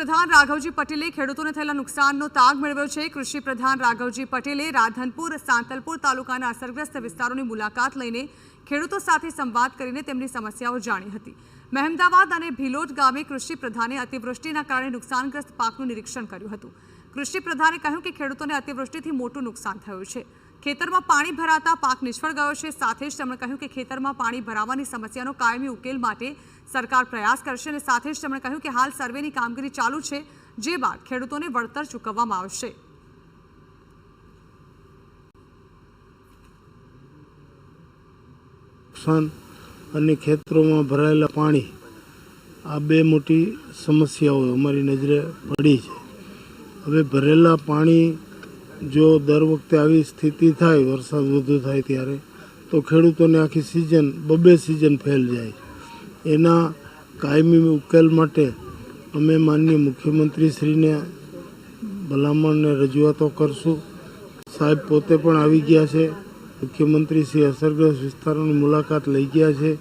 પ્રધાન રાઘવજી પટેલે ખેડૂતોને થયેલા નુકસાનનો તાગ મેળવ્યો છે। કૃષિ પ્રધાન રાઘવજી પટેલે રાધનપુર સાંતલપુર તાલુકાના અસરગ્રસ્ત વિસ્તારોની મુલાકાત લઈને ખેડૂતો સાથે સંવાદ કરીને તેમની સમસ્યાઓ જાણી હતી। મહેમદાવાદ અને ભીલોટ ગામે કૃષિ પ્રધાને અતિવૃષ્ટિના કારણે નુકસાનગ્રસ્ત પાકનું નિરીક્ષણ કર્યું હતું। કૃષિ પ્રધાને કહ્યું કે ખેડૂતોને અતિવૃષ્ટિથી મોટું નુકસાન થયું છે। ખેતરમાં પાણી ભરાતા પાક નિષ્ફળ ગયો છે। સાથે જ તેમણે કહ્યું કે ખેતરમાં પાણી ભરાવાની સમસ્યાનો કાયમી ઉકેલ માટે સરકાર પ્રયાસ કરશે અને સાથે જ તેમણે કહ્યું કે હાલ સર્વેની કામગીરી ચાલુ છે, જે બાદ ખેડૂતોને વળતર ચૂકવવામાં આવશે। નુકસાન અને ખેતરોમાં ભરાયેલા પાણી આ બે મોટી સમસ્યાઓ અમારી નજરે પડી છે। હવે ભરેલા પાણી જો દર વખતે આવી સ્થિતિ થાય, વરસાદ વધુ થાય ત્યારે, તો ખેડૂતોને આખી સિઝન બબે સિઝન ફેલ જાય। એના કાયમી ઉકેલ માટે અમે માનનીય મુખ્યમંત્રીશ્રીને ભલામણ અને રજૂઆતો કરશું। સાહેબ પોતે પણ આવી ગયા છે। મુખ્યમંત્રી શ્રી અસરગ્રસ્ત વિસ્તારોની મુલાકાત લઈ ગયા છે।